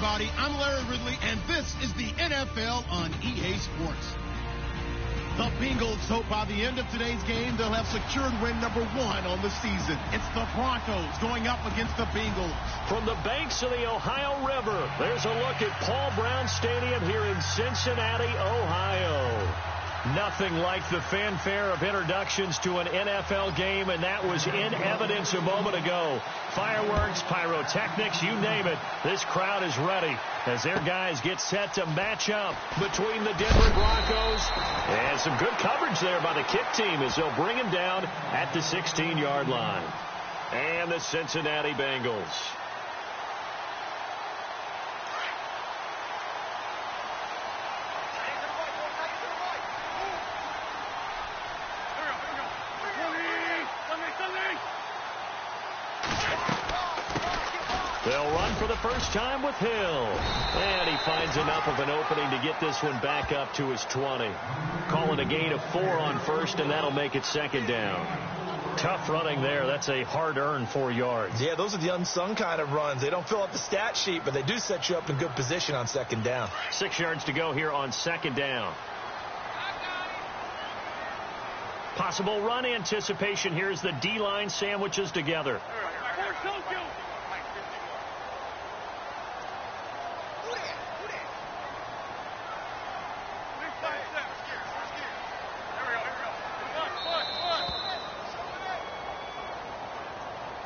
everybody. I'm Larry Ridley, and this is the NFL on EA Sports. The Bengals hope by the end of today's game they'll have secured win number 1 on the season. It's the Broncos going up against the Bengals. From the banks of the Ohio River, there's a look at Paul Brown Stadium here in Cincinnati, Ohio. Nothing like the fanfare of introductions to an NFL game, and that was in evidence a moment ago. Fireworks, pyrotechnics, you name it. This crowd is ready as their guys get set to match up between the Denver Broncos. And some good coverage there by the kick team as they'll bring him down at the 16-yard line. And the Cincinnati Bengals. They'll run for the first time with Hill. And he finds enough of an opening to get this one back up to his 20. Calling a gain of 4 on first, and that'll make it second down. Tough running there. That's a hard-earned 4 yards. Yeah, those are the unsung kind of runs. They don't fill up the stat sheet, but they do set you up in good position on second down. 6 yards to go here on second down. Possible run anticipation here as the D-line sandwiches together.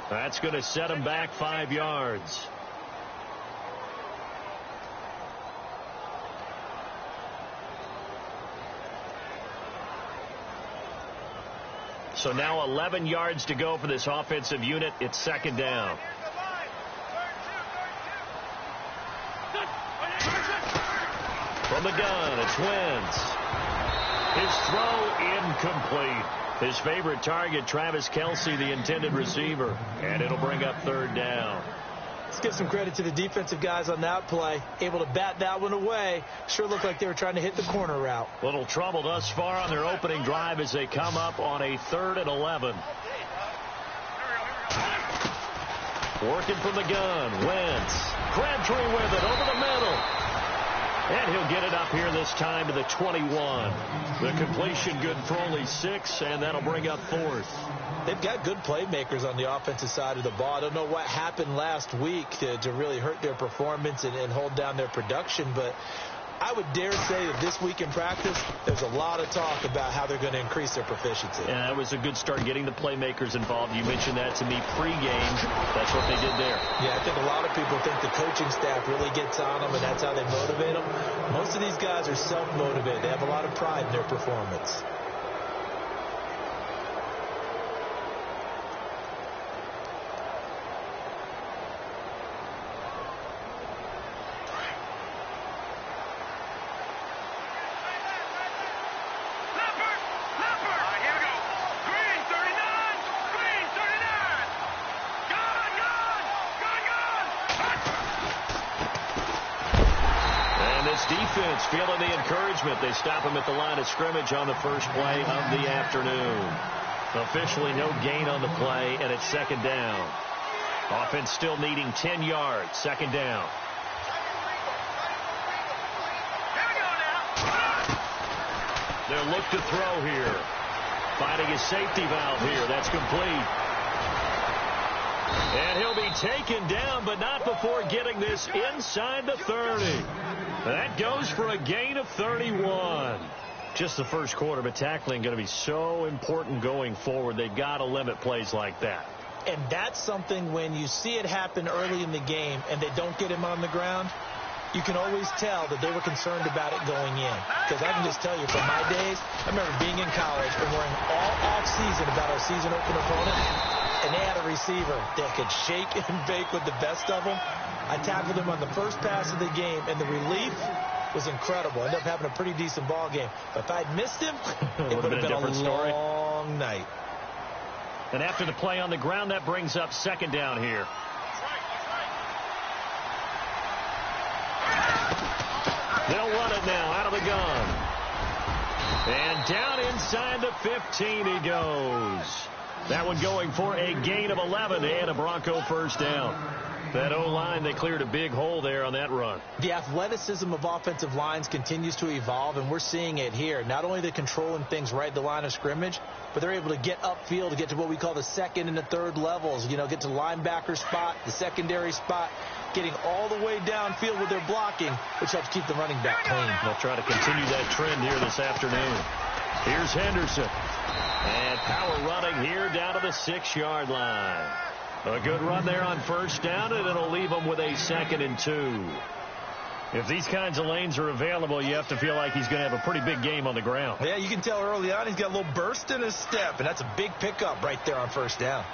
That's going to set him back 5 yards. So now 11 yards to go for this offensive unit. It's second down. From the gun, it's Wentz. His throw incomplete. His favorite target, Travis Kelce, the intended receiver. And it'll bring up third down. Let's give some credit to the defensive guys on that play. Able to bat that one away. Sure looked like they were trying to hit the corner route. Little trouble thus far on their opening drive as they come up on a 3rd and 11. Working from the gun. Wentz. Crabtree with it over the middle. And he'll get it up here this time to the 21. The completion good for only 6, and that'll bring up 4th. They've got good playmakers on the offensive side of the ball. I don't know what happened last week to really hurt their performance and hold down their production, but I would dare say that this week in practice, there's a lot of talk about how they're going to increase their proficiency. Yeah, that was a good start getting the playmakers involved. You mentioned that to me pregame. That's what they did there. Yeah, I think a lot of people think the coaching staff really gets on them, and that's how they motivate them. Most of these guys are self-motivated. They have a lot of pride in their performance. Defense feeling the encouragement. They stop him at the line of scrimmage on the first play of the afternoon. Officially no gain on the play, and it's second down. Offense still needing 10 yards. Second down. They'll look to throw here. Finding his safety valve here. That's complete. And he'll be taken down, but not before getting this inside the 30. That goes for a gain of 31. Just the first quarter, but tackling going to be so important going forward. They've got to limit plays like that. And that's something when you see it happen early in the game and they don't get him on the ground, you can always tell that they were concerned about it going in. Because I can just tell you from my days, I remember being in college and worrying all off-season about our season opener opponent, and they had a receiver that could shake and bake with the best of them. I tackled him on the first pass of the game, and the relief was incredible. Ended up having a pretty decent ball game. But if I'd missed him, it would have been a long night. And after the play on the ground, that brings up second down here. They'll run it now out of the gun. And down inside the 15 he goes. That one going for a gain of 11 and a Bronco first down. That O-line, they cleared a big hole there on that run. The athleticism of offensive lines continues to evolve, and we're seeing it here. Not only are they controlling things right at the line of scrimmage, but they're able to get upfield to get to what we call the second and the third levels. Get to the linebacker spot, the secondary spot, getting all the way downfield with their blocking, which helps keep the running back clean. They'll try to continue that trend here this afternoon. Here's Henderson. And power running here down to the 6-yard line. A good run there on first down, and it'll leave them with a 2nd and 2. If these kinds of lanes are available, you have to feel like he's going to have a pretty big game on the ground. Yeah, you can tell early on he's got a little burst in his step, and that's a big pickup right there on first down.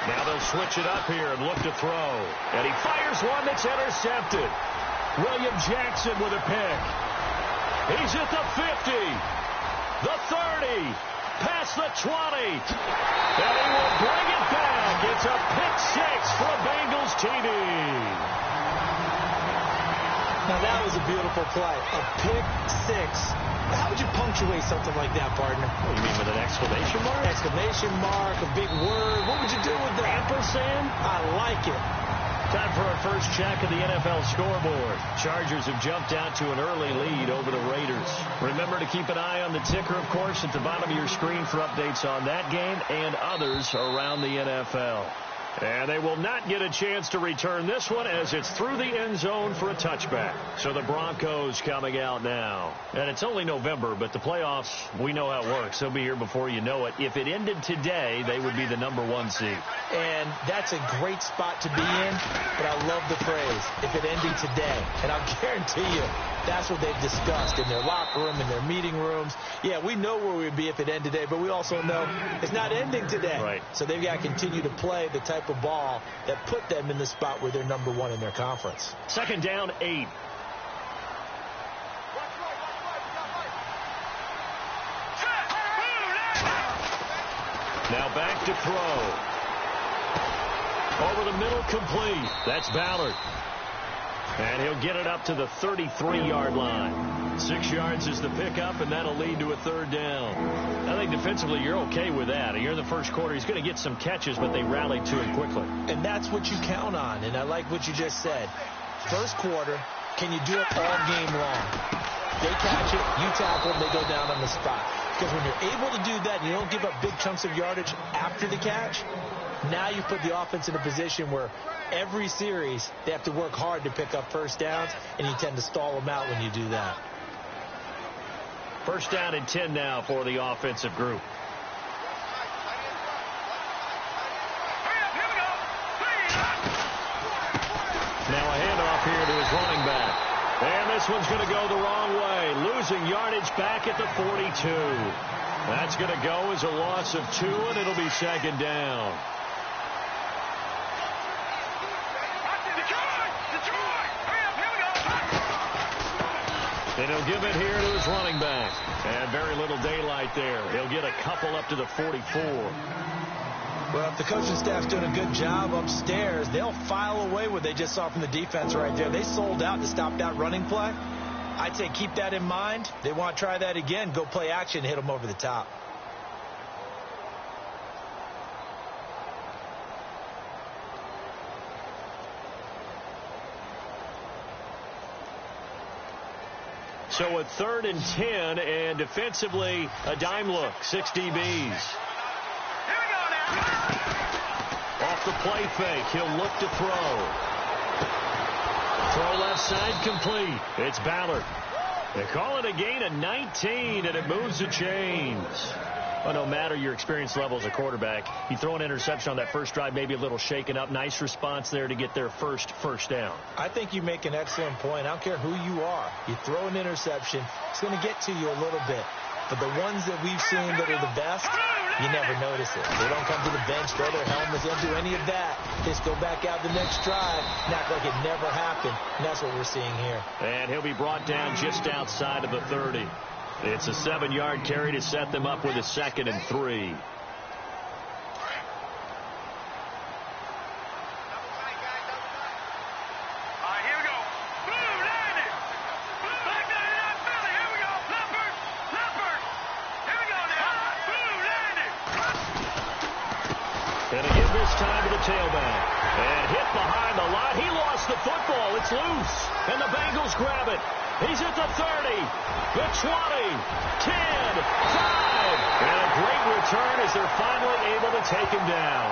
Now they'll switch it up here and look to throw. And he fires one that's intercepted. William Jackson with a pick. He's at the 50, the 30, past the 20, and he will bring it back. It's a pick 6 for a Bengals TD. Now that was a beautiful play, a pick 6. How would you punctuate something like that, partner? What do you mean, with an exclamation mark? Exclamation mark, a big word. What would you do with that? Ampersand? I like it. Time for our first check of the NFL scoreboard. Chargers have jumped out to an early lead over the Raiders. Remember to keep an eye on the ticker, of course, at the bottom of your screen for updates on that game and others around the NFL. And they will not get a chance to return this one as it's through the end zone for a touchback. So the Broncos coming out now. And it's only November, but the playoffs, we know how it works. They'll be here before you know it. If it ended today, they would be the #1 seed. And that's a great spot to be in, but I love the phrase, if it ended today. And I'll guarantee you, that's what they've discussed in their locker room, in their meeting rooms. Yeah, we know where we'd be if it ended today, but we also know it's not ending today. Right. So they've got to continue to play the type of ball that put them in the spot where they're #1 in their conference. 2nd down, 8. Now back to throw. Over the middle, complete. That's Ballard. And he'll get it up to the 33-yard line. 6 yards is the pickup, and that'll lead to a 3rd down. I think defensively you're okay with that. Here in the first quarter, he's going to get some catches, but they rallied to him quickly. And that's what you count on, and I like what you just said. First quarter, can you do it all game long? They catch it, you tackle them, they go down on the spot. Because when you're able to do that and you don't give up big chunks of yardage after the catch, now you put the offense in a position where every series they have to work hard to pick up first downs, and you tend to stall them out when you do that. 1st down and 10 now for the offensive group. Now a handoff here to his running back. And this one's going to go the wrong way. Losing yardage back at the 42. That's going to go as a loss of 2, and it'll be 2nd down. And he'll give it here to his running back. And very little daylight there. He'll get a couple up to the 44. Well, if the coaching staff's doing a good job upstairs, they'll file away what they just saw from the defense right there. They sold out to stop that running play. I'd say keep that in mind. They want to try that again. Go play action, hit them over the top. So a 3rd and 10, and defensively a dime look. 6 DBs. Off the play fake, he'll look to throw. Throw left side, complete. It's Ballard. They call it a gain of 19, and it moves the chains. Well, no matter your experience level as a quarterback, you throw an interception on that first drive, maybe a little shaken up. Nice response there to get their first down. I think you make an excellent point. I don't care who you are. You throw an interception, it's going to get to you a little bit. But the ones that we've seen that are the best, you never notice it. They don't come to the bench, throw their helmets, they don't do any of that. They just go back out the next drive and act like it never happened. And that's what we're seeing here. And he'll be brought down just outside of the 30. It's a 7-yard carry to set them up with a 2nd and 3. And again this time to the tailback. And hit behind the line. He lost the football. It's loose. And the Bengals grab it. He's at the 30, the 20, 10, 5. And a great return as they're finally able to take him down.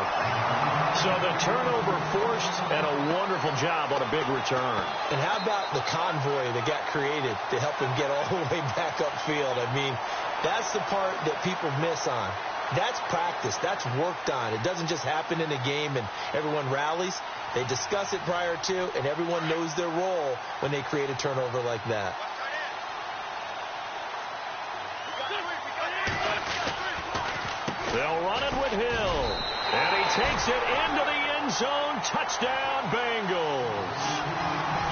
So the turnover forced and a wonderful job on a big return. And how about the convoy that got created to help him get all the way back upfield? I mean, that's the part that people miss on. That's practice. That's worked on. It doesn't just happen in a game and everyone rallies. They discuss it prior to, and everyone knows their role when they create a turnover like that. They'll run it with Hill. And he takes it into the end zone. Touchdown, Bengals.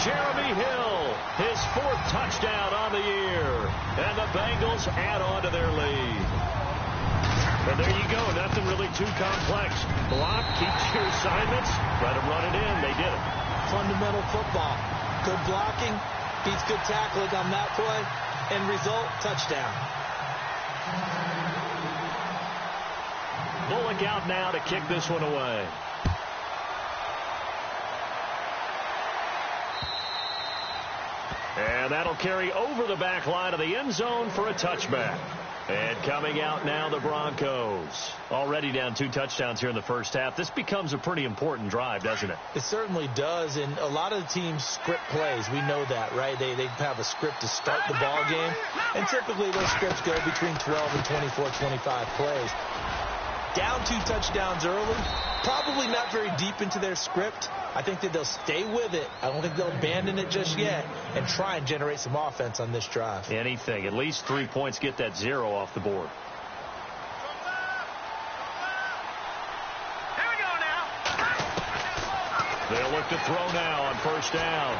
Jeremy Hill, his 4th touchdown on the year. And the Bengals add on to their lead. And there you go. Nothing really too complex. Block, keep your assignments, try to run it in. They did it. Fundamental football. Good blocking, beats good tackling on that play. End result, touchdown. Bullock out now to kick this one away. And that'll carry over the back line of the end zone for a touchback. And coming out now, the Broncos. Already down 2 touchdowns here in the first half. This becomes a pretty important drive, doesn't it? It certainly does, and a lot of the teams script plays. We know that, right? They have a script to start the ball game, and typically those scripts go between 12 and 24, 25 plays. Down 2 touchdowns early, probably not very deep into their script. I think that they'll stay with it. I don't think they'll abandon it just yet and try and generate some offense on this drive. Anything. At least 3 points, get that 0 off the board. Here we go now. They'll look to throw now on first down.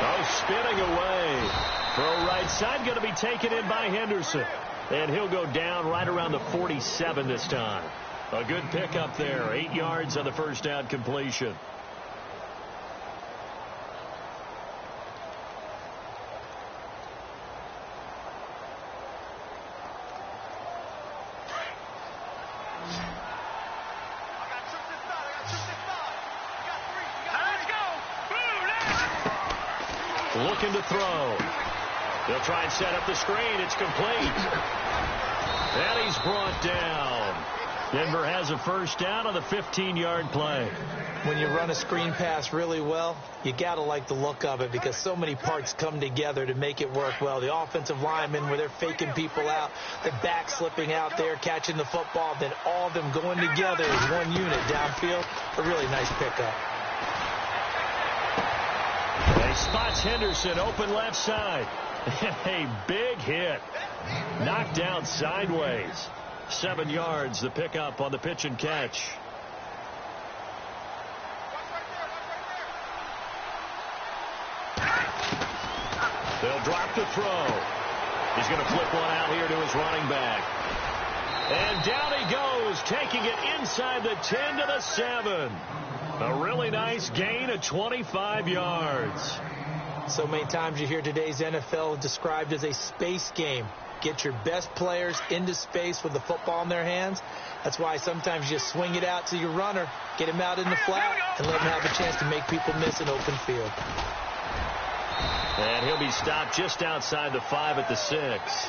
Oh, spinning away. Throw right side, going to be taken in by Henderson. And he'll go down right around the 47 this time. A good pickup there. 8 yards on the first down completion. Looking to throw. They'll try and set up the screen. It's complete. And he's brought down. Denver has a first down on the 15-yard play. When you run a screen pass really well, you got to like the look of it because so many parts come together to make it work well. The offensive linemen, where they're faking people out, the back slipping out there, catching the football, then all of them going together as one unit downfield. A really nice pickup. He spots Henderson open left side. A big hit. Knocked down sideways. 7 yards, the pickup on the pitch and catch. They'll drop the throw. He's going to flip one out here to his running back. And down he goes, taking it inside the 10 to the 7. A really nice gain of 25 yards. So many times you hear today's NFL described as a space game. Get your best players into space with the football in their hands. That's why sometimes you just swing it out to your runner, get him out in the flat, and let him have a chance to make people miss an open field. And he'll be stopped just outside the 5 at the 6.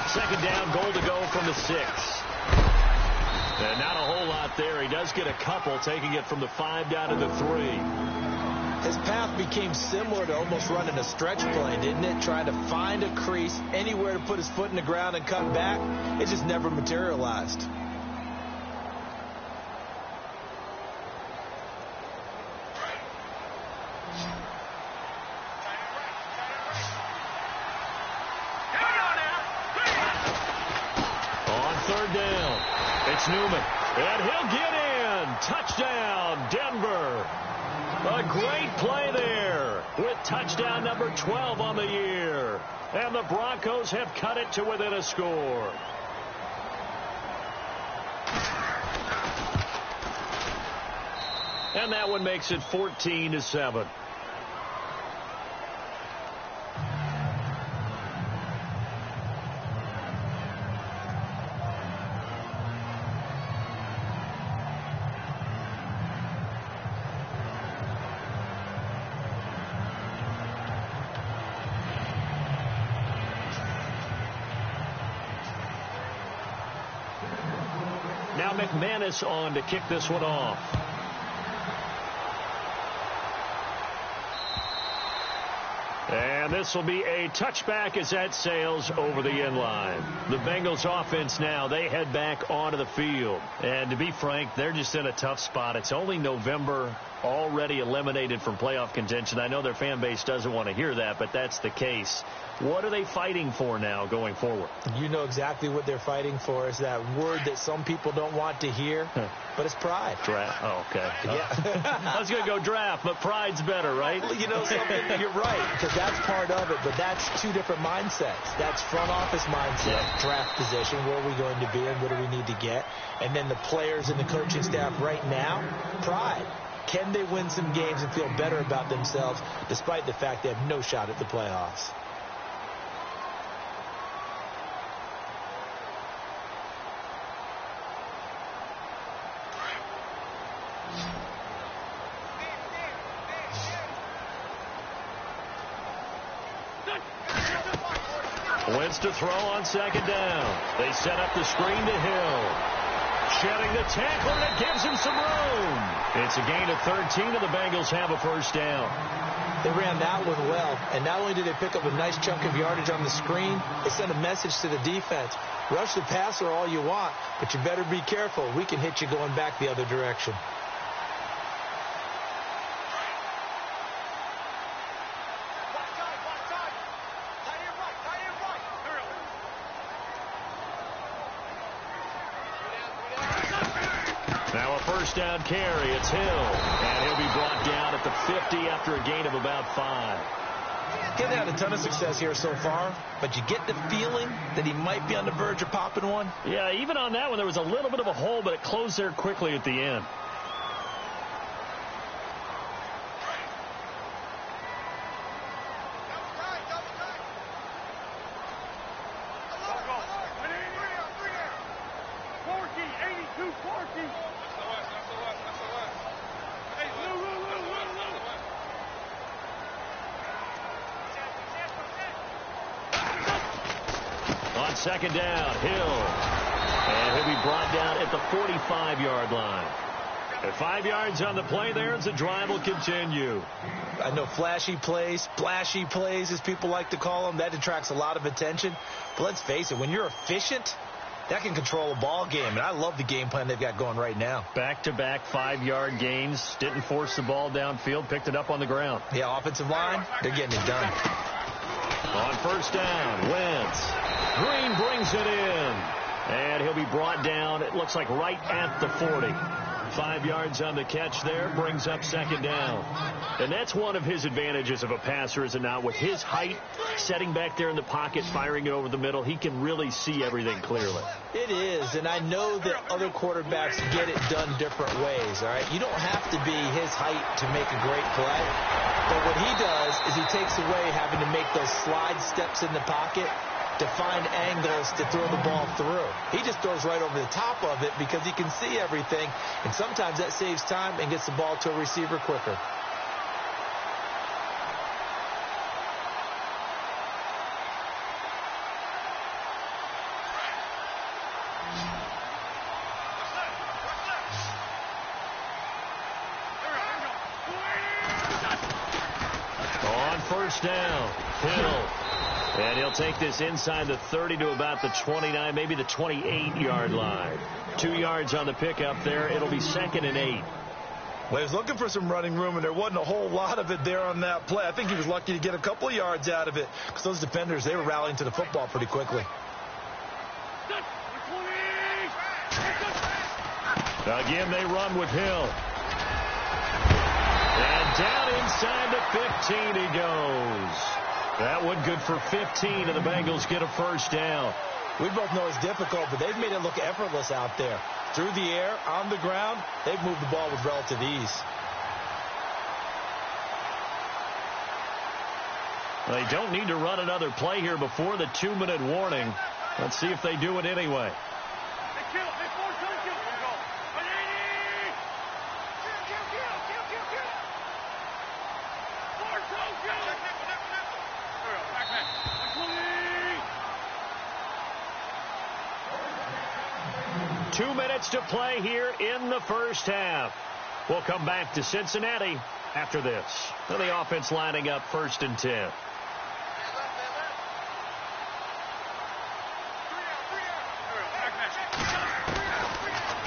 Second down, goal to go from the 6. And not a whole lot there. He does get a couple, taking it from the 5 down to the 3. His path became similar to almost running a stretch play, didn't it? Trying to find a crease, anywhere to put his foot in the ground and cut back. It just never materialized. It's Newman, and he'll get in. touchdown, Denver. A great play there with touchdown number 12 on the year. And the Broncos have cut it to within a score. And that one makes it 14-7. Now McManus on to kick this one off. And this will be a touchback as that sails over the end line. The Bengals offense now, they head back onto the field. And to be frank, they're just in a tough spot. It's only November, already eliminated from playoff contention. I know their fan base doesn't want to hear that, but that's the case. What are they fighting for now going forward? You know exactly what they're fighting for. Is that word that some people don't want to hear, but it's pride. Draft. Oh, okay. Yeah. I was going to go draft, but pride's better, right? Well, you know something? You're right, because that's part of it, but that's two different mindsets. That's front office mindset, draft position, where are we going to be and what do we need to get? And then the players and the coaching staff right now, pride. Can they win some games and feel better about themselves despite the fact they have no shot at the playoffs? Wentz to throw on second down. They set up the screen to Hill. Shedding the tackle, and it gives him some room. It's a gain of 13, and the Bengals have a first down. They ran that one well, and not only did they pick up a nice chunk of yardage on the screen, they sent a message to the defense. Rush the passer all you want, but you better be careful. We can hit you going back the other direction. Now a first down carry. It's Hill. And he'll be brought down at the 50 after a gain of about 5. He hasn't had a ton of success here so far, but you get the feeling that he might be on the verge of popping one. Yeah, even on that one, there was a little bit of a hole, but it closed there quickly at the end. On second down, Hill. And he'll be brought down at the 45-yard line. At 5 yards on the play there as the drive will continue. I know flashy plays, splashy plays, as people like to call them, that attracts a lot of attention. But let's face it, when you're efficient, that can control a ball game. And I love the game plan they've got going right now. Back-to-back 5-yard gains. Didn't force the ball downfield. Picked it up on the ground. Yeah, offensive line, they're getting it done. On first down, Wentz. Green brings it in. And he'll be brought down, it looks like right at the 40. 5 yards on the catch there, brings up second down. And that's one of his advantages of a passer, is it not? With his height, setting back there in the pocket, firing it over the middle, he can really see everything clearly. It is, and I know that other quarterbacks get it done different ways, all right? You don't have to be his height to make a great play. But what he does is he takes away having to make those slide steps in the pocket to find angles to throw the ball through. He just throws right over the top of it because he can see everything, and sometimes that saves time and gets the ball to a receiver quicker. On first down, Hill. And he'll take this inside the 30 to about the 29, maybe the 28-yard line. 2 yards on the pickup there. It'll be second and 8. Well, he was looking for some running room, and there wasn't a whole lot of it there on that play. I think he was lucky to get a couple of yards out of it because those defenders, they were rallying to the football pretty quickly. Again, they run with Hill. And down inside the 15 he goes. That one good for 15, and the Bengals get a first down. We both know it's difficult, but they've made it look effortless out there. Through the air, on the ground, they've moved the ball with relative ease. They don't need to run another play here before the 2-minute warning. Let's see if they do it anyway. Two minutes to play here in the first half. We'll come back to Cincinnati after this. The offense lining up 1st and 10.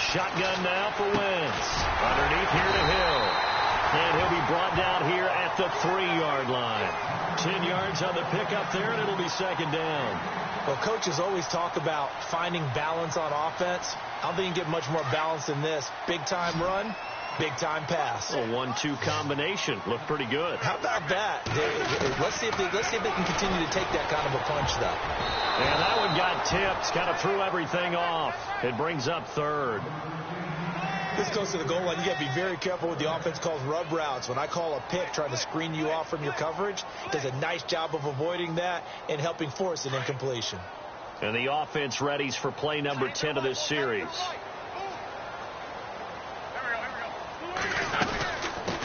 Shotgun now for Wentz. Underneath here to Hill. And he'll be brought down here at the 3-yard line. 10 yards on the pickup there, and it'll be 2nd down. Well, coaches always talk about finding balance on offense. I don't think you can get much more balance than this. Big-time run, big-time pass. A 1-2 combination. Looked pretty good. How about that? Let's see if they can continue to take that kind of a punch, though. And that one got tipped. Kind of threw everything off. It brings up 3rd. This goes to the goal line. You got to be very careful with the offense calls rub routes. When I call a pick trying to screen you off from your coverage, does a nice job of avoiding that and helping force an incompletion. And the offense readies for play number 10 of this series.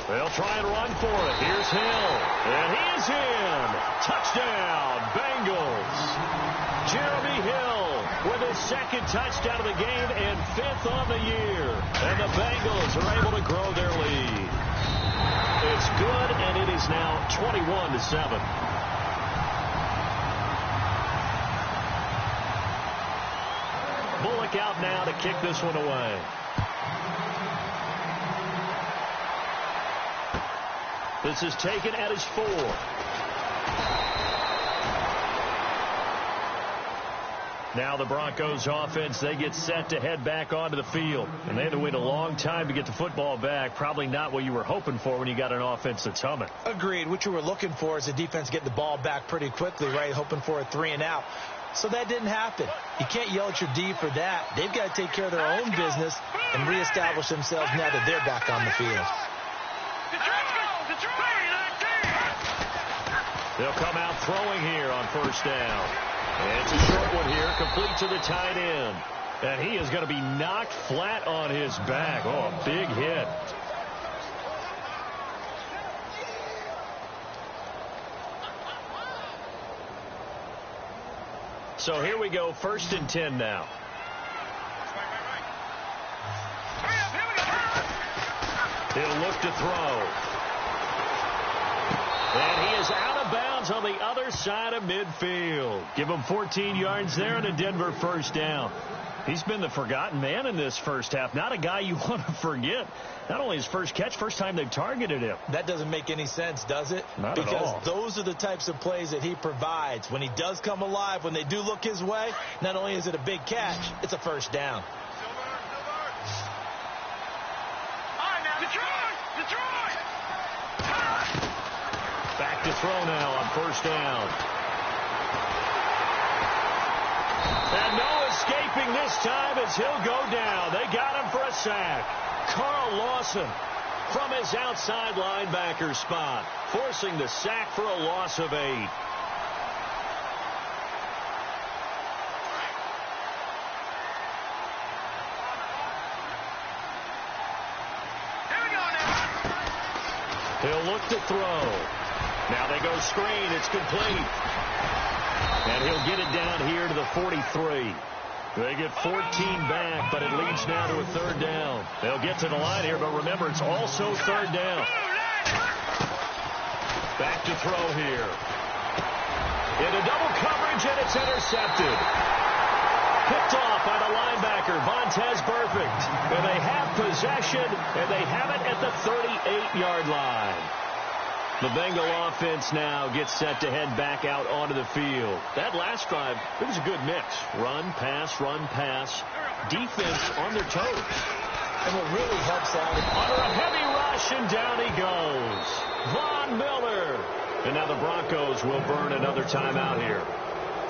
They'll try and run for it. Here's Hill. And he's in. Touchdown, Bengals. Jeremy Hill with his 2nd touchdown of the game and 5th on the year. And the Bengals are able to grow their lead. It's good, and it is now 21-7. Bullock out now to kick this one away. This is taken at his 4. Now the Broncos offense, they get set to head back onto the field. And they had to wait a long time to get the football back. Probably not what you were hoping for when you got an offense that's humming. Agreed. What you were looking for is the defense getting the ball back pretty quickly, right? Hoping for a 3-and-out. So that didn't happen. You can't yell at your D for that. They've got to take care of their own business and reestablish themselves now that they're back on the field. They'll come out throwing here on 1st down. And it's a short one here, complete to the tight end. And he is going to be knocked flat on his back. Oh, a big hit. So here we go, 1st and 10 now. He'll look to throw. And he is out of bounds on the other side of midfield. Give him 14 yards there and a Denver 1st down. He's been the forgotten man in this first half. Not a guy you want to forget. Not only his first catch, first time they've targeted him. That doesn't make any sense, does it? Not at all. Because those are the types of plays that he provides. When he does come alive, when they do look his way, not only is it a big catch, it's a 1st down. Back to throw now on 1st down. And no escaping this time as he'll go down. They got him for a sack. Carl Lawson from his outside linebacker spot, forcing the sack for a loss of 8. He'll look to throw. Now they go screen. It's complete. And he'll get it down here to the 43. They get 14 back, but it leads now to a 3rd down. They'll get to the line here, but remember, it's also 3rd down. Back to throw here. Into double coverage, and it's intercepted. Picked off by the linebacker, Vontaze Burfict. And they have possession, and they have it at the 38-yard line. The Bengal offense now gets set to head back out onto the field. That last drive, it was a good mix. Run, pass, defense on their toes. And what really helps out under a heavy rush, and down he goes. Von Miller. And now the Broncos will burn another timeout here.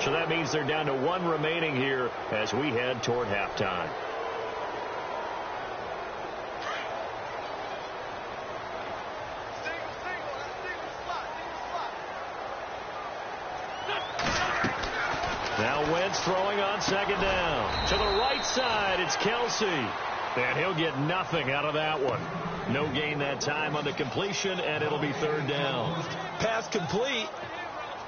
So that means they're down to one remaining here as we head toward halftime. Now Wentz throwing on second down. To the right side, it's Kelsey. And he'll get nothing out of that one. No gain that time on the completion, and it'll be third down. Pass complete,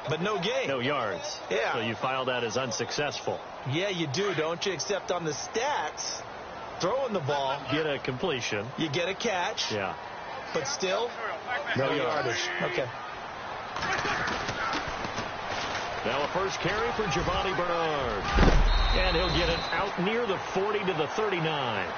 but no gain. No yards. Yeah. So you file that as unsuccessful. Yeah, you do, don't you? Except on the stats, throwing the ball. Get a completion. You get a catch. Yeah. But still, no yardage. Okay. Now a first carry for Giovanni Bernard. And he'll get it out near the 40 to the 39.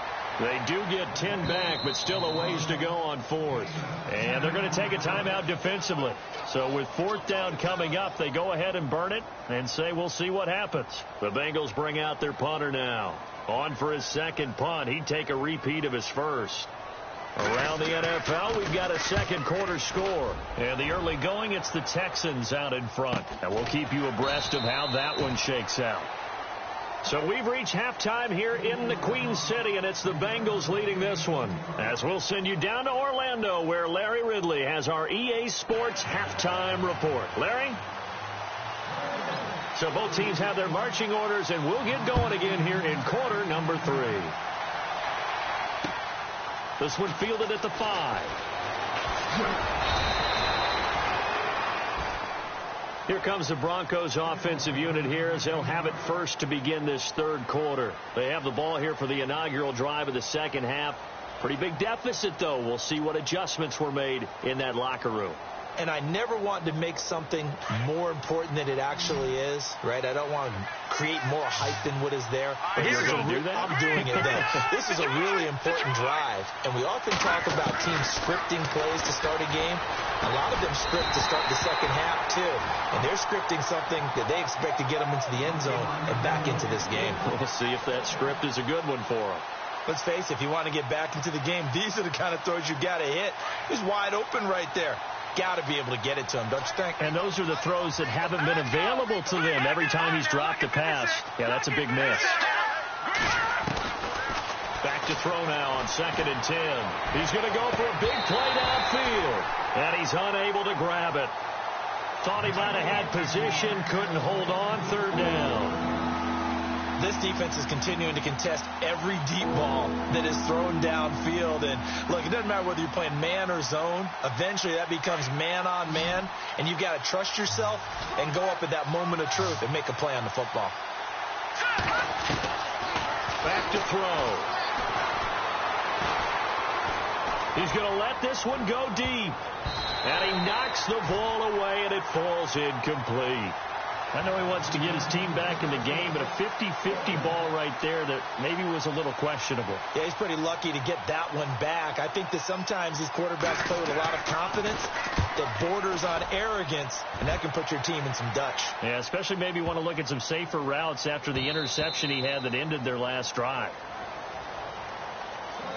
They do get 10 back, but still a ways to go on fourth. And they're going to take a timeout defensively. So with fourth down coming up, they go ahead and burn it and say we'll see what happens. The Bengals bring out their punter now. On for his second punt. He'd take a repeat of his first. Around the NFL, we've got a second quarter score. And the early going, it's the Texans out in front. And we'll keep you abreast of how that one shakes out. So we've reached halftime here in the Queen City, and it's the Bengals leading this one. As we'll send you down to Orlando, where Larry Ridley has our EA Sports halftime report. Larry? So both teams have their marching orders, and we'll get going again here in quarter number 3. This one fielded at the 5. Here comes the Broncos offensive unit here as they'll have it first to begin this third quarter. They have the ball here for the inaugural drive of the second half. Pretty big deficit, though. We'll see what adjustments were made in that locker room. And I never want to make something more important than it actually is, right? I don't want to create more hype than what is there. But You're going to do that? I'm doing it then. This is a really important drive. And we often talk about teams scripting plays to start a game. A lot of them script to start the second half, too. And they're scripting something that they expect to get them into the end zone and back into this game. We'll see if that script is a good one for them. Let's face it, if you want to get back into the game, these are the kind of throws you got to hit. He's wide open right there. Got to be able to get it to him, don't you think? And those are the throws that haven't been available to him every time he's dropped a pass. Yeah, that's a big miss. Back to throw now on 2nd and 10. He's going to go for a big play downfield. And he's unable to grab it. Thought he might have had position, couldn't hold on. Third down. This defense is continuing to contest every deep ball that is thrown downfield. And, look, it doesn't matter whether you're playing man or zone. Eventually, that becomes man-on-man. And you've got to trust yourself and go up at that moment of truth and make a play on the football. Back to throw. He's going to let this one go deep. And he knocks the ball away, and it falls incomplete. I know he wants to get his team back in the game, but a 50-50 ball right there that maybe was a little questionable. Yeah, he's pretty lucky to get that one back. I think that sometimes these quarterbacks play with a lot of confidence that borders on arrogance, and that can put your team in some Dutch. Yeah, especially maybe want to look at some safer routes after the interception he had that ended their last drive.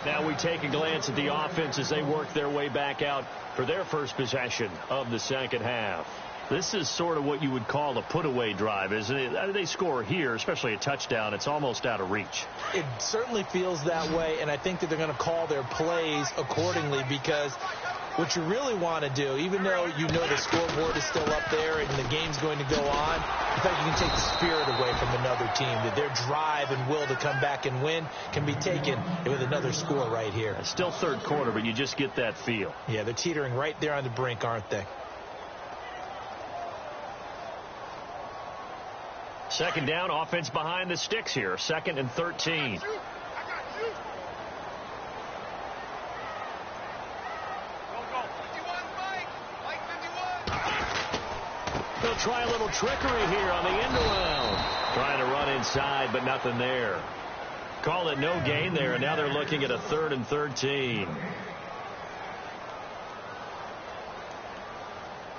Now we take a glance at the offense as they work their way back out for their first possession of the second half. This is sort of what you would call a put-away drive, isn't it? They score here, especially a touchdown. It's almost out of reach. It certainly feels that way, and I think that they're going to call their plays accordingly because what you really want to do, even though you know the scoreboard is still up there and the game's going to go on, in fact, you can take the spirit away from another team, that their drive and will to come back and win can be taken with another score right here. It's still third quarter, but you just get that feel. Yeah, they're teetering right there on the brink, aren't they? Second down, offense behind the sticks here. 2nd and 13. They'll try a little trickery here on the end around. Trying to run inside, but nothing there. Call it no gain there, and now they're looking at a 3rd and 13.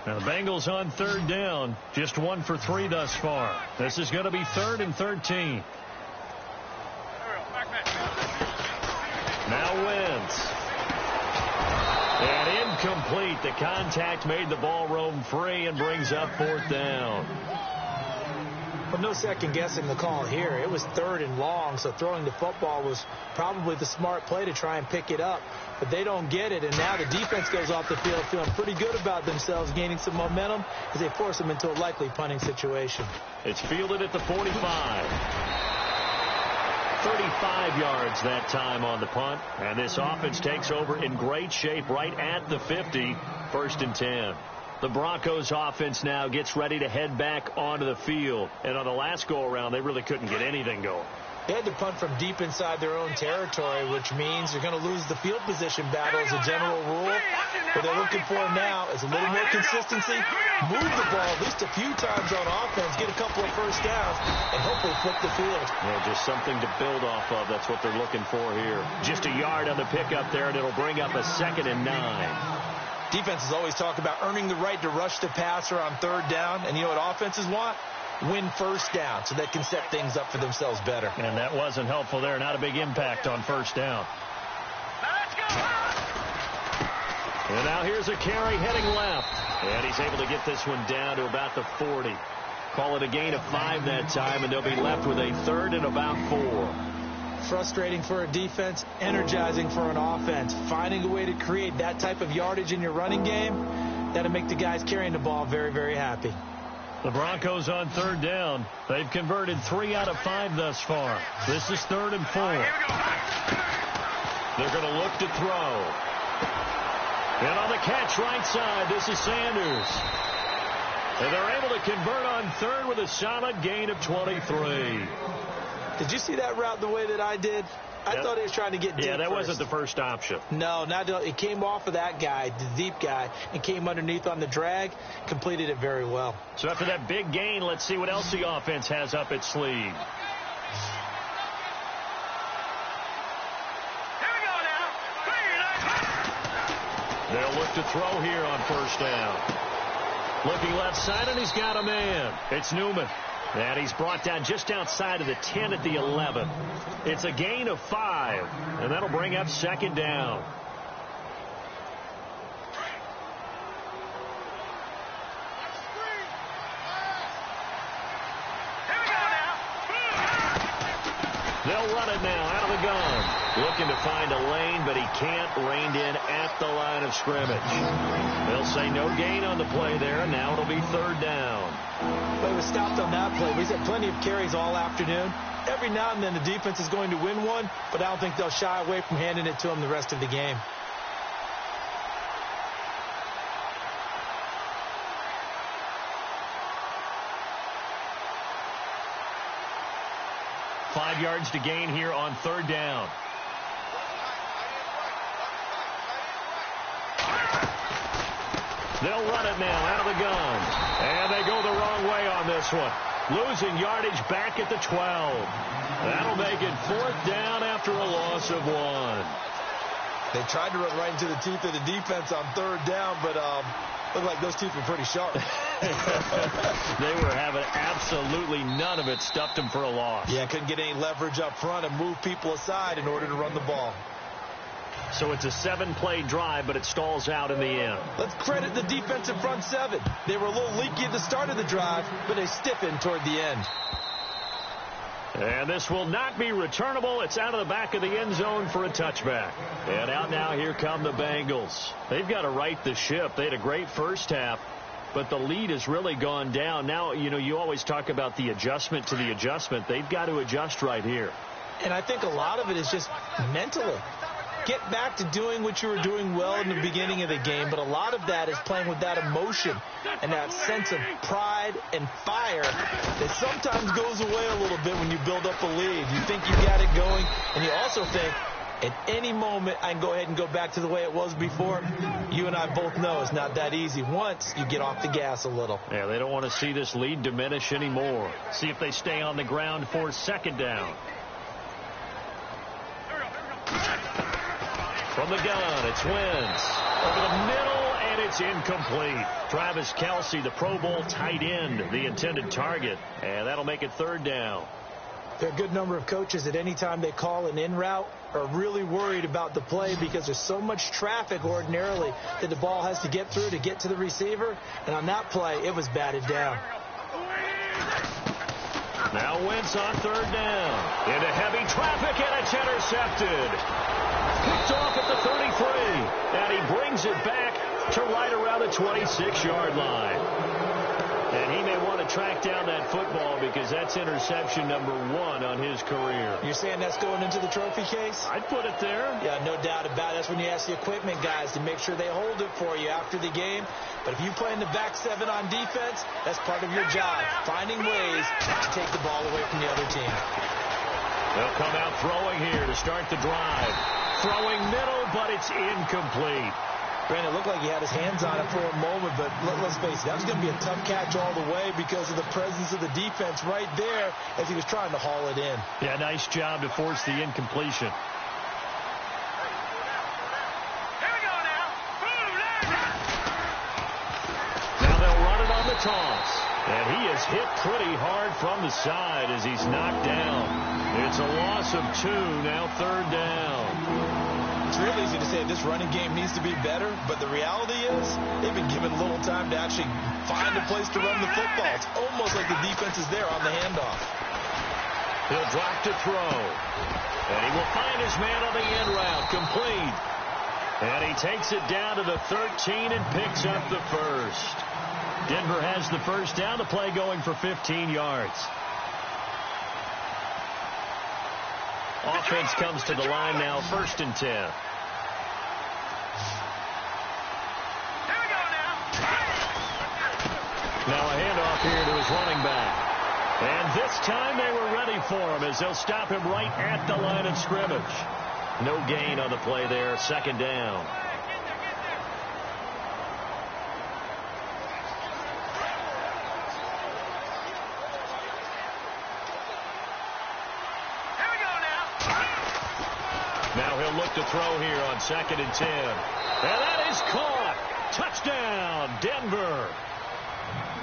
Now the Bengals on 3rd down, just 1 for 3 thus far. This is going to be 3rd and 13. Now Wentz. And incomplete. The contact made the ball roam free and brings up 4th down. But no second guessing the call here. It was 3rd and long, so throwing the football was probably the smart play to try and pick it up. But they don't get it, and now the defense goes off the field feeling pretty good about themselves, gaining some momentum as they force them into a likely punting situation. It's fielded at the 45. 35 yards that time on the punt, and this offense takes over in great shape right at the 50, 1st and 10. The Broncos offense now gets ready to head back onto the field. And on the last go-around, they really couldn't get anything going. They had to punt from deep inside their own territory, which means you're going to lose the field position battle as a general rule. What they're looking for now is a little more consistency, move the ball at least a few times on offense, get a couple of first downs, and hopefully flip the field. Yeah, just something to build off of. That's what they're looking for here. Just a yard on the pickup there, and it'll bring up a 2nd and 9. Defenses always talk about earning the right to rush the passer on 3rd down. And you know what offenses want? Win 1st down so they can set things up for themselves better. And that wasn't helpful there. Not a big impact on 1st down. And now here's a carry heading left. And he's able to get this one down to about the 40. Call it a gain of 5 that time, and they'll be left with a 3rd and about 4. Frustrating for a defense, energizing for an offense. Finding a way to create that type of yardage in your running game, that'll make the guys carrying the ball very, very happy. The Broncos on 3rd down. They've converted 3 out of 5 thus far. This is 3rd and 4. They're going to look to throw. And on the catch right side, this is Sanders. And they're able to convert on 3rd with a solid gain of 23. Did you see that route the way that I did? I thought he was trying to get deep. Yeah, that first. wasn't the first option. No, it came off of that guy, the deep guy, and came underneath on the drag, completed it very well. So after that big gain, let's see what else the offense has up its sleeve. Here we go now. They'll look to throw here on 1st down. Looking left side, and he's got a man. It's Newman. And he's brought down just outside of the 10 at the 11. It's a gain of 5, and that'll bring up 2nd down. They'll run it now out of the gun. Looking to find a lane, but he can't. Reined in at the line of scrimmage. They'll say no gain on the play there, and now it'll be 3rd down. But he was stopped on that play. He's had plenty of carries all afternoon. Every now and then the defense is going to win one, but I don't think they'll shy away from handing it to him the rest of the game. Five yards to gain here on 3rd down. They'll run it now out of the gun. And they go the wrong way on this one. Losing yardage back at the 12. That'll make it 4th down after a loss of 1. They tried to run right into the teeth of the defense on 3rd down, but looked like those teeth were pretty sharp. They were having absolutely none of it. Stuffed them for a loss. Yeah, couldn't get any leverage up front and move people aside in order to run the ball. So it's a 7-play drive, but it stalls out in the end. Let's credit the defensive front 7. They were a little leaky at the start of the drive, but they stiffened toward the end. And this will not be returnable. It's out of the back of the end zone for a touchback. And out now, here come the Bengals. They've got to right the ship. They had a great first half, but the lead has really gone down. Now, you always talk about the adjustment to the adjustment. They've got to adjust right here. And I think a lot of it is just mentally. Get back to doing what you were doing well in the beginning of the game, but a lot of that is playing with that emotion and that sense of pride and fire that sometimes goes away a little bit when you build up a lead. You think you got it going, and you also think, at any moment, I can go ahead and go back to the way it was before. You and I both know it's not that easy once you get off the gas a little. Yeah, they don't want to see this lead diminish anymore. See if they stay on the ground for 2nd down. From the gun, it's Wentz. Over the middle, and it's incomplete. Travis Kelce, the Pro Bowl tight end, the intended target. And that'll make it 3rd down. There are a good number of coaches that any time they call an in route are really worried about the play because there's so much traffic ordinarily that the ball has to get through to get to the receiver. And on that play, it was batted down. Now Wentz on third down. Into heavy traffic, and it's intercepted. Picked off at the 33. And he brings it back to right around the 26-yard line. And he may want to track down that football because that's interception number 1 on his career. You're saying that's going into the trophy case? I'd put it there. Yeah, no doubt about it. That's when you ask the equipment guys to make sure they hold it for you after the game. But if you play in the back 7 on defense, that's part of your job, finding ways to take the ball away from the other team. They'll come out throwing here to start the drive. Throwing middle, but it's incomplete. Brandon, it looked like he had his hands on it for a moment, but let's face it, that was going to be a tough catch all the way because of the presence of the defense right there as he was trying to haul it in. Yeah, nice job to force the incompletion. Now they'll run it on the toss. And he is hit pretty hard from the side as he's knocked down. It's a loss of 2, now third down. It's real easy to say this running game needs to be better, but the reality is they've been given little time to actually find a place to run the football. It's almost like the defense is there on the handoff. He'll drop to throw. And he will find his man on the end route, complete. And he takes it down to the 13 and picks up the first. Denver has the first down, the play going for 15 yards. Offense comes to the line now, 1st and 10. Now a handoff here to his running back. And this time they were ready for him as they'll stop him right at the line of scrimmage. No gain on the play there, 2nd down. Now he'll look to throw here on 2nd and 10. And that is caught. Touchdown, Denver.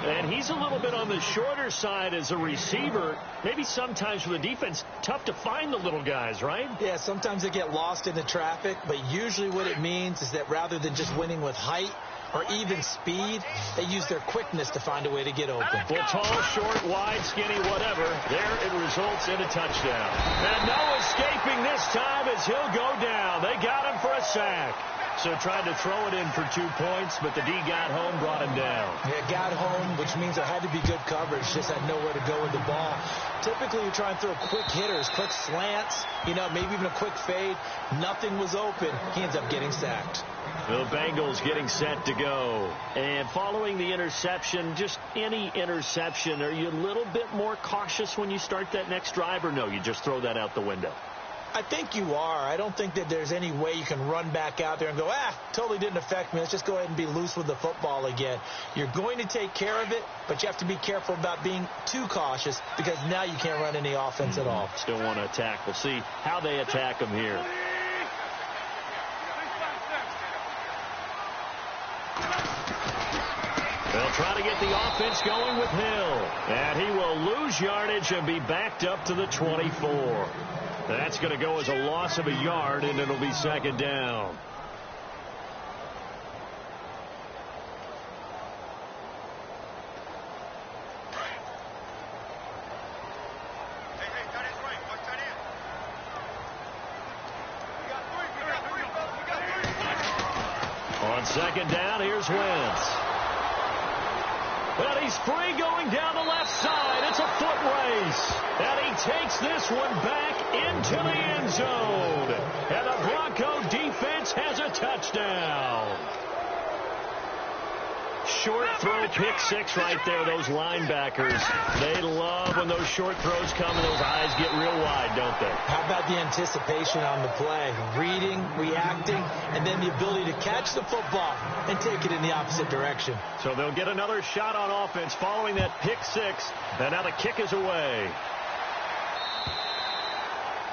And he's a little bit on the shorter side as a receiver. Maybe sometimes for the defense, tough to find the little guys, right? Yeah, sometimes they get lost in the traffic, but usually what it means is that rather than just winning with height or even speed, they use their quickness to find a way to get open. Well, tall, short, wide, skinny, whatever, there it results in a touchdown. And no escaping this time as he'll go down. They got him for a sack. So tried to throw it in for 2 points, but the D got home, brought him down. Yeah, got home, which means there had to be good coverage. Just had nowhere to go with the ball. Typically, you try and throw quick hitters, quick slants, maybe even a quick fade. Nothing was open. He ends up getting sacked. The Bengals getting set to go. And following the interception, just any interception, are you a little bit more cautious when you start that next drive, or no, you just throw that out the window? I think you are. I don't think that there's any way you can run back out there and go, totally didn't affect me. Let's just go ahead and be loose with the football again. You're going to take care of it, but you have to be careful about being too cautious because now you can't run any offense at all. Still want to attack. We'll see how they attack them here. They'll try to get the offense going with Hill. And he will lose yardage and be backed up to the 24. That's going to go as a loss of a yard, and it'll be 2nd down. On 2nd down, here's Wentz. And he's free going down the left side. It's a foot race. And he takes this one back into the end zone. And the Bronco defense has a touchdown. Short throw, pick 6 right there. Those linebackers, they love when those short throws come and those eyes get real wide, don't they? How about the anticipation on the play? Reading, reacting, and then the ability to catch the football and take it in the opposite direction. So they'll get another shot on offense following that pick 6. And now the kick is away.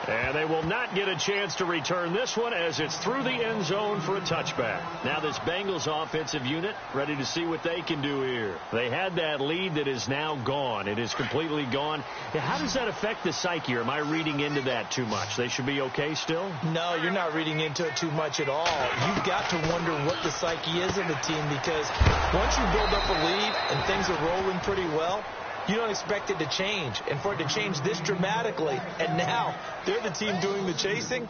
And they will not get a chance to return this one as it's through the end zone for a touchback. Now this Bengals offensive unit ready to see what they can do here. They had that lead that is now gone. It is completely gone. How does that affect the psyche? Or am I reading into that too much? They should be okay still? No, you're not reading into it too much at all. You've got to wonder what the psyche is of the team, because once you build up a lead and things are rolling pretty well, you don't expect it to change. And for it to change this dramatically, and now they're the team doing the chasing,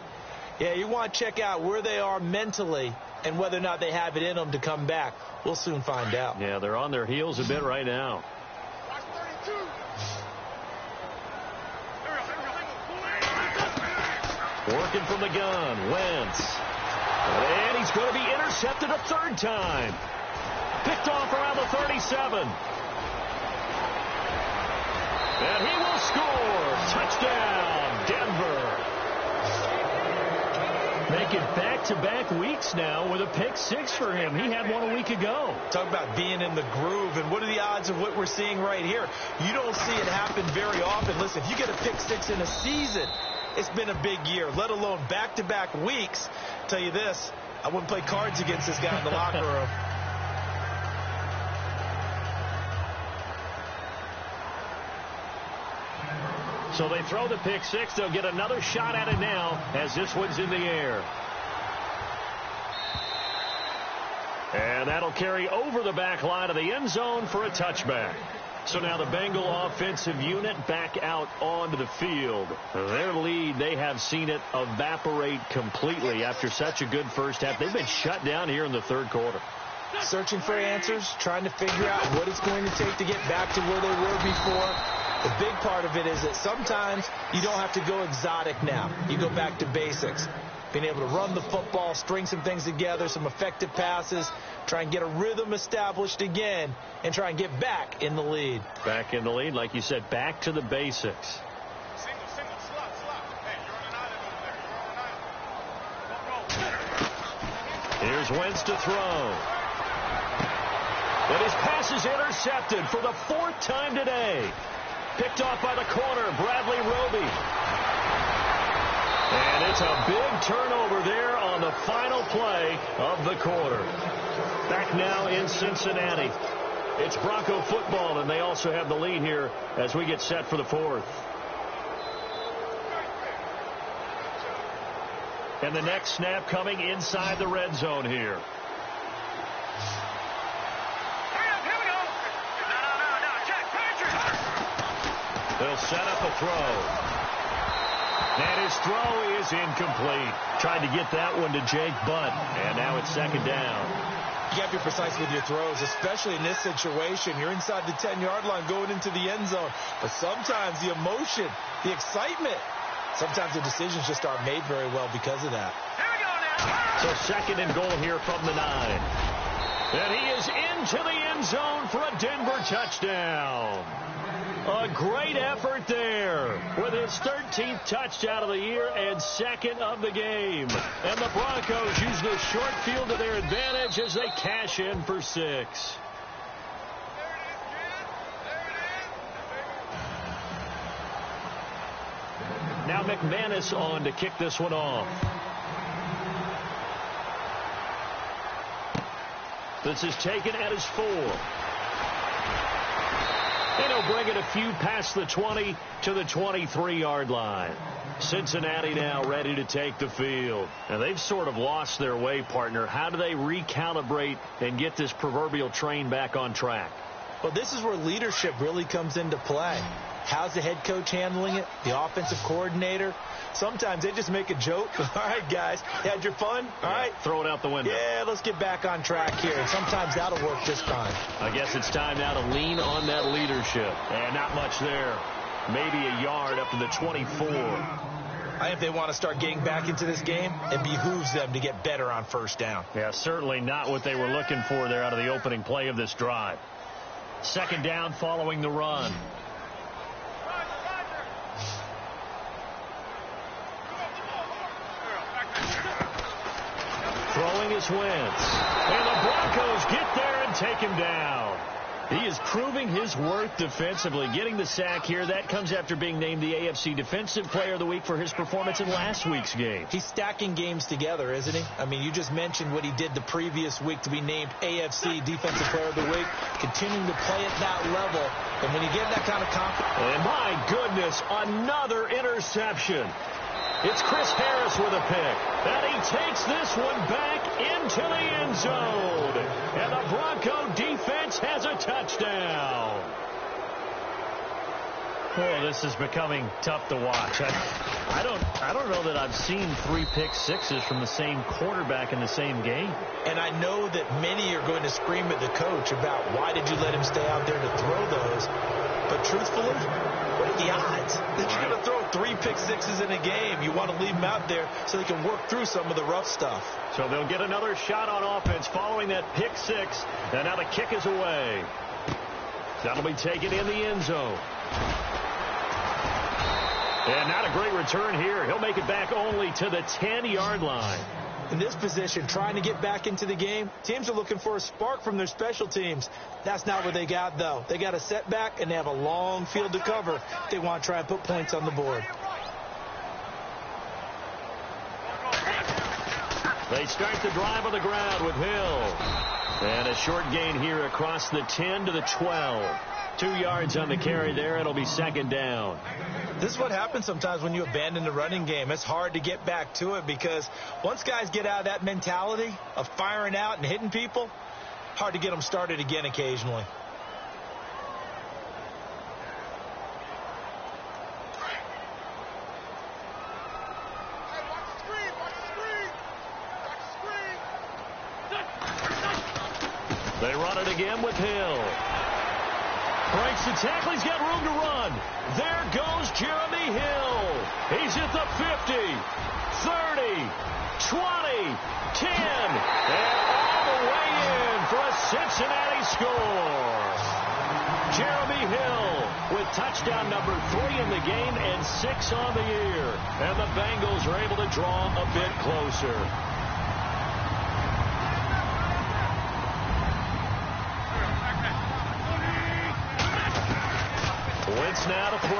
yeah, you want to check out where they are mentally and whether or not they have it in them to come back. We'll soon find out. Yeah, they're on their heels a bit right now. Working from the gun, Wentz. And he's going to be intercepted a third time. Picked off around the 37. And he will score. Touchdown, Denver. Making back-to-back weeks now with a pick six for him. He had one a week ago. Talk about being in the groove, and what are the odds of what we're seeing right here? You don't see it happen very often. Listen, if you get a pick six in a season, it's been a big year, let alone back-to-back weeks. I'll tell you this, I wouldn't play cards against this guy in the locker room. So they throw the pick six. They'll get another shot at it now as this one's in the air. And that'll carry over the back line of the end zone for a touchback. So now the Bengal offensive unit back out onto the field. Their lead, they have seen it evaporate completely after such a good first half. They've been shut down here in the third quarter. Searching for answers, trying to figure out what it's going to take to get back to where they were before. The big part of it is that sometimes you don't have to go exotic now. You go back to basics. Being able to run the football, string some things together, some effective passes, try and get a rhythm established again, and try and get back in the lead. Back in the lead, like you said, back to the basics. Single, slot. Hey, you're on an island over there. You're on an island. Go. Here's Wentz to throw. And his pass is intercepted for the fourth time today. Picked off by the corner, Bradley Roby. And it's a big turnover there on the final play of the quarter. Back now in Cincinnati. It's Bronco football, and they also have the lead here as we get set for the fourth. And the next snap coming inside the red zone here. They'll set up a throw. And his throw is incomplete. Tried to get that one to Jake Butt. And now it's second down. You got to be precise with your throws, especially in this situation. You're inside the 10-yard line going into the end zone. But sometimes the emotion, the excitement, sometimes the decisions just aren't made very well because of that. Here we go now. So second and goal here from the 9. And he is into the end zone for a Denver touchdown. A great effort there with his 13th touchdown of the year and second of the game. And the Broncos use the short field to their advantage as they cash in for 6. Now McManus on to kick this one off. This is taken at his 4. And he'll bring it a few past the 20 to the 23-yard line. Cincinnati now ready to take the field. And they've sort of lost their way, partner. How do they recalibrate and get this proverbial train back on track? Well, this is where leadership really comes into play. How's the head coach handling it? The offensive coordinator? Sometimes they just make a joke. All right, guys, you had your fun? All right. Throw it out the window. Yeah, let's get back on track here. And sometimes that'll work just fine. I guess it's time now to lean on that leadership. And not much there. Maybe a yard up to the 24. I think if they want to start getting back into this game, it behooves them to get better on first down. Yeah, certainly not what they were looking for there out of the opening play of this drive. Second down following the run. Throwing is Wentz. And the Broncos get there and take him down. He is proving his worth defensively, getting the sack here. That comes after being named the AFC Defensive Player of the Week for his performance in last week's game. He's stacking games together, isn't he? I mean, you just mentioned what he did the previous week to be named AFC Defensive Player of the Week, continuing to play at that level. And when you get that kind of confidence... And my goodness, another interception. It's Chris Harris with a pick. And he takes this one back into the end zone. And the Bronco defense has a touchdown. Oh, this is becoming tough to watch. I don't know that I've seen 3 pick sixes from the same quarterback in the same game. And I know that many are going to scream at the coach about why did you let him stay out there to throw those. But truthfully, what are the odds that you're going to throw 3 pick sixes in a game? You want to leave them out there so they can work through some of the rough stuff. So they'll get another shot on offense following that pick 6. And now the kick is away. That'll be taken in the end zone. And not a great return here. He'll make it back only to the 10-yard line. In this position, trying to get back into the game, teams are looking for a spark from their special teams. That's not what they got, though. They got a setback, and they have a long field to cover. They want to try and put points on the board. They start the drive on the ground with Hill. And a short gain here across the 10 to the 12. 2 yards on the carry there. It'll be second down. This is what happens sometimes when you abandon the running game. It's hard to get back to it because once guys get out of that mentality of firing out and hitting people, hard to get them started again occasionally. They run it again with Hill. Breaks the tackle. He's got room to run. There goes Jeremy Hill. He's at the 50, 30, 20, 10, and all the way in for a Cincinnati score. Jeremy Hill with touchdown number 3 in the game and 6 on the year. And the Bengals are able to draw a bit closer. Wentz now to throw.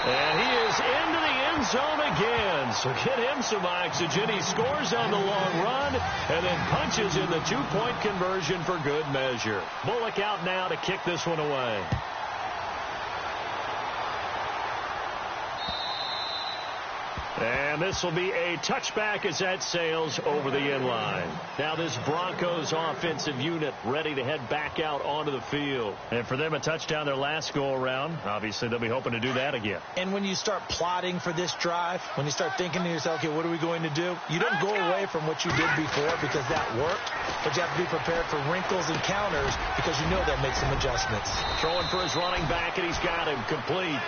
And he is into the end zone again. So get him some oxygen. He scores on the long run and then punches in the 2-point conversion for good measure. Bullock out now to kick this one away. And this will be a touchback as that sails over the end line. Now this Broncos offensive unit ready to head back out onto the field. And for them, a touchdown their last go-around. Obviously, they'll be hoping to do that again. And when you start plotting for this drive, when you start thinking to yourself, okay, what are we going to do? You don't go away from what you did before because that worked, but you have to be prepared for wrinkles and counters because you know they'll make some adjustments. Throwing for his running back, and he's got him complete.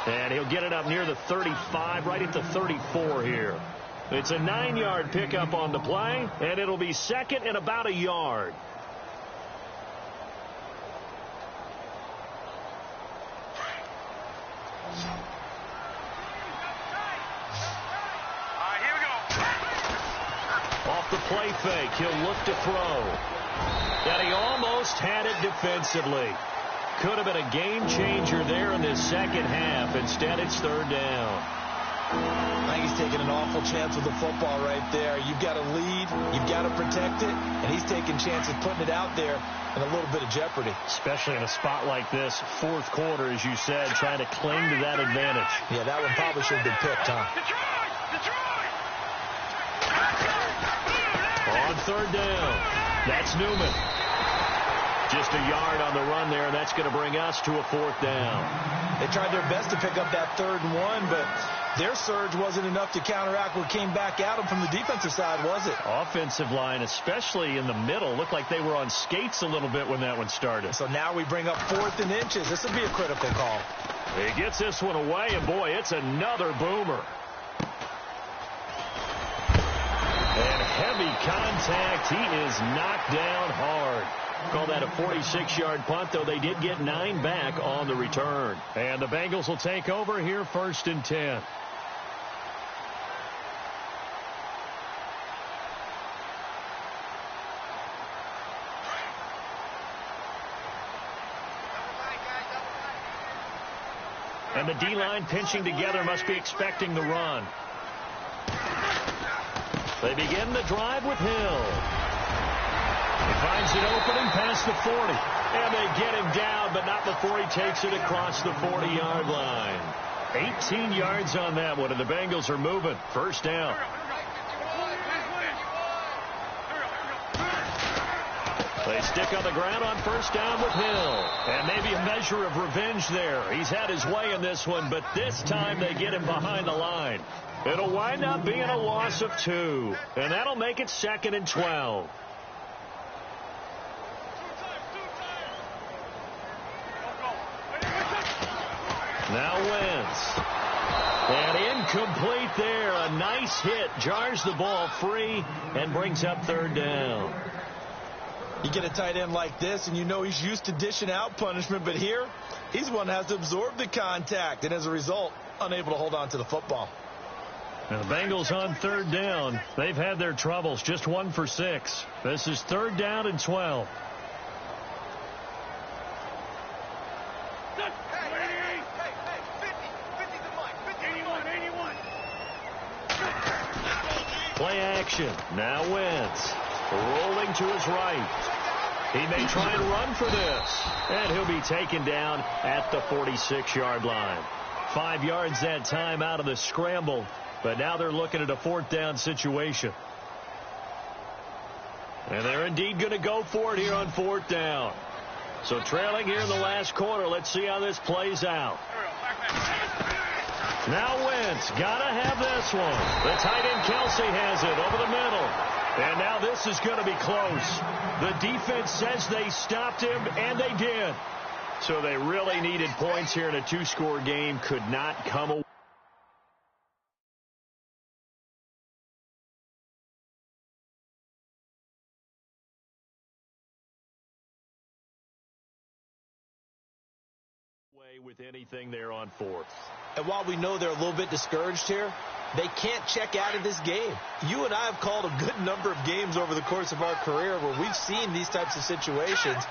And he'll get it up near the 35, right at the 34 here. It's a 9-yard pickup on the play, and it'll be second and about a yard. Here we go. Off the play fake, he'll look to throw. And he almost had it defensively. Could have been a game changer there in this second half. Instead, it's third down. I think he's taking an awful chance with the football right there. You've got to lead, you've got to protect it, and he's taking chances putting it out there in a little bit of jeopardy. Especially in a spot like this, fourth quarter, as you said, trying to cling to that advantage. Yeah, that one probably should have been picked, huh? On third down, that's Newman. Just a yard on the run there. That's going to bring us to a fourth down. They tried their best to pick up that 3rd and 1, but their surge wasn't enough to counteract what came back at them from the defensive side, was it? Offensive line, especially in the middle, looked like they were on skates a little bit when that one started. So now we bring up 4th and inches. This will be a critical call. He gets this one away, and boy, it's another boomer. And heavy contact. He is knocked down hard. Call that a 46-yard punt, though they did get 9 back on the return. And the Bengals will take over here, 1st and 10. And the D-line pinching together must be expecting the run. They begin the drive with Hill. He finds an opening past the 40. And they get him down, but not before he takes it across the 40-yard line. 18 yards on that one, and the Bengals are moving. First down. They stick on the ground on first down with Hill. And maybe a measure of revenge there. He's had his way in this one, but this time they get him behind the line. It'll wind up being a loss of 2. And that'll make it 2nd and 12. Now Wentz. And incomplete there. A nice hit. Jars the ball free and brings up 3rd down. You get a tight end like this, and you know he's used to dishing out punishment, but here, he's one that has to absorb the contact, and as a result, unable to hold on to the football. And the Bengals on 3rd down. They've had their troubles, just 1 for 6. This is 3rd down and 12. Play action. Now Wentz. Rolling to his right. He may try and run for this. And he'll be taken down at the 46-yard line. 5 yards that time out of the scramble. But now they're looking at a 4th down situation. And they're indeed going to go for it here on 4th down. So trailing here in the last quarter. Let's see how this plays out. Now Wentz, got to have this one. The tight end Kelsey has it over the middle. And now this is going to be close. The defense says they stopped him, and they did. So they really needed points here in a 2-score game. Could not come away. With anything there on 4th. And while we know they're a little bit discouraged here, they can't check out of this game. You and I have called a good number of games over the course of our career where we've seen these types of situations.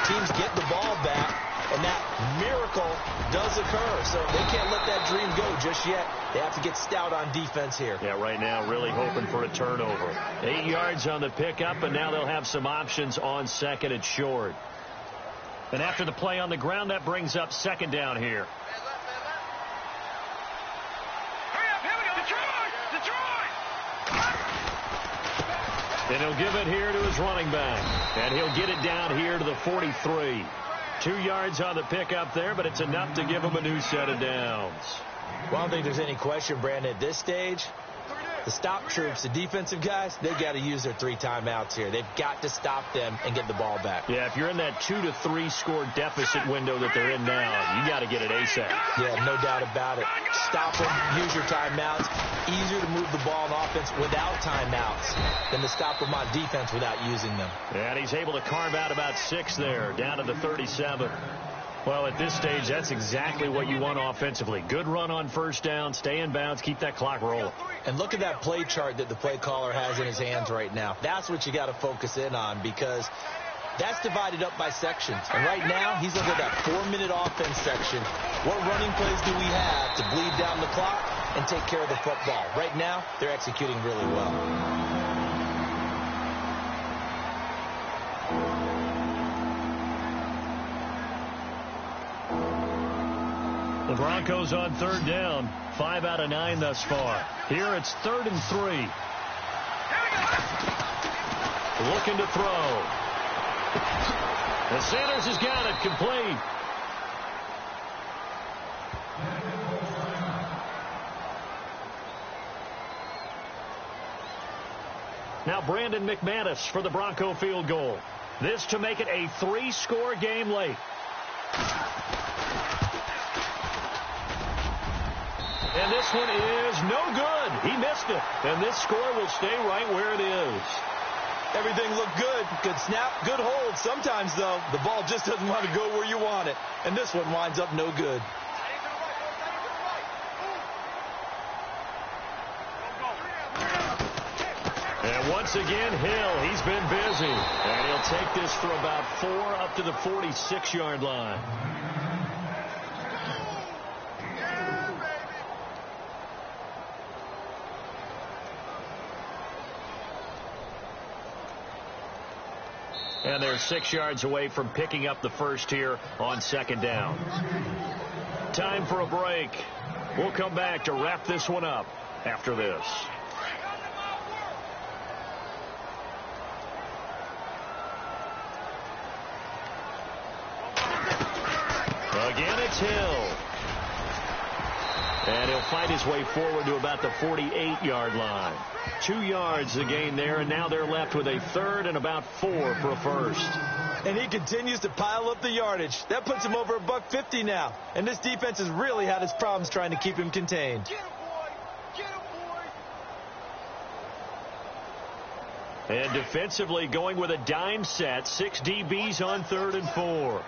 Teams get the ball back, and that miracle does occur. So they can't let that dream go just yet. They have to get stout on defense here. Yeah, right now really hoping for a turnover. 8 yards on the pickup, and now they'll have some options on 2nd and short. And after the play on the ground, that brings up 2nd down here. And he'll give it here to his running back. And he'll get it down here to the 43. 2 yards on the pickup there, but it's enough to give him a new set of downs. Well, I don't think there's any question, Brandon, at this stage. The stop troops, the defensive guys, they've got to use their 3 timeouts here. They've got to stop them and get the ball back. Yeah, if you're in that 2 to 3 score deficit window that they're in now, you got to get it ASAP. Yeah, no doubt about it. Stop them, use your timeouts. Easier to move the ball on offense without timeouts than to stop them on defense without using them. And he's able to carve out about 6 there, down to the 37. Well, at this stage, that's exactly what you want offensively. Good run on first down, stay in bounds, keep that clock rolling. And look at that play chart that the play caller has in his hands right now. That's what you got to focus in on, because that's divided up by sections. And right now, he's under that 4-minute offense section. What running plays do we have to bleed down the clock and take care of the football? Right now, they're executing really well. The Broncos on 3rd down. 5 out of 9 thus far. Here it's 3rd and 3. Looking to throw. And Sanders has got it complete. Now Brandon McManus for the Bronco field goal. This to make it a 3-score game late. And this one is no good. He missed it. And this score will stay right where it is. Everything looked good. Good snap, good hold. Sometimes, though, the ball just doesn't want to go where you want it. And this one winds up no good. And once again, Hill, he's been busy. And he'll take this for about 4 up to the 46-yard line. And they're 6 yards away from picking up the first here on second down. Time for a break. We'll come back to wrap this one up after this. Again, it's Hill. And he'll fight his way forward to about the 48-yard line. 2 yards the gain there, and now they're left with a third and about 4 for a first. And he continues to pile up the yardage. That puts him over $150 now. And this defense has really had its problems trying to keep him contained. Get him, boy. Get him, boy. And defensively going with a dime set. 6 DBs on 3rd and 4.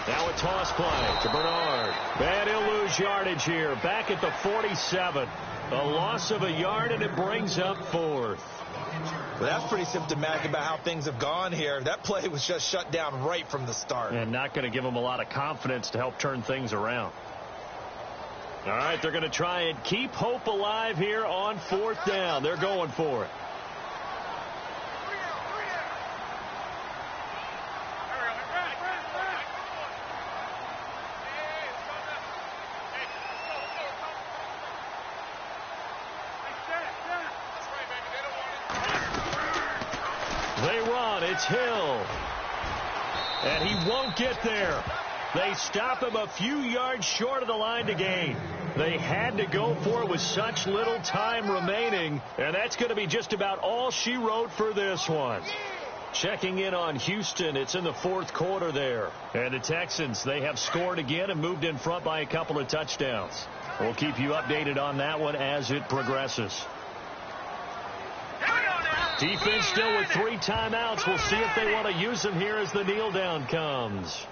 Now a toss play to Bernard. And he'll lose yardage here. Back at the 47. A loss of a yard, and it brings up 4th. Well, that's pretty symptomatic about how things have gone here. That play was just shut down right from the start. And not going to give them a lot of confidence to help turn things around. All right, they're going to try and keep hope alive here on 4th down. They're going for it. They run. It's Hill. And he won't get there. They stop him a few yards short of the line to gain. They had to go for it with such little time remaining. And that's going to be just about all she wrote for this one. Checking in on Houston. It's in the 4th quarter there. And the Texans, they have scored again and moved in front by a couple of touchdowns. We'll keep you updated on that one as it progresses. Defense still with 3 timeouts. We'll see if they want to use them here as the kneel down comes.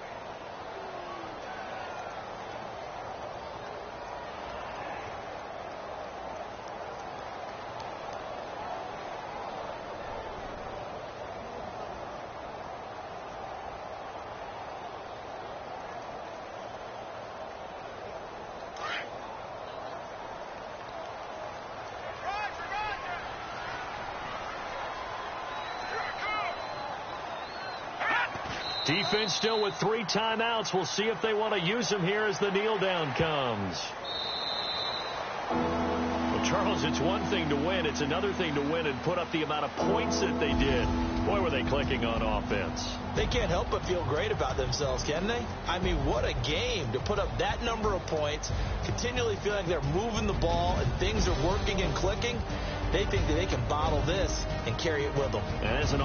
Defense still with 3 timeouts. We'll see if they want to use them here as the kneel down comes. Well, Charles, it's one thing to win. It's another thing to win and put up the amount of points that they did. Boy, were they clicking on offense. They can't help but feel great about themselves, can they? I mean, what a game to put up that number of points, continually feeling like they're moving the ball and things are working and clicking. They think that they can bottle this and carry it with them. And as an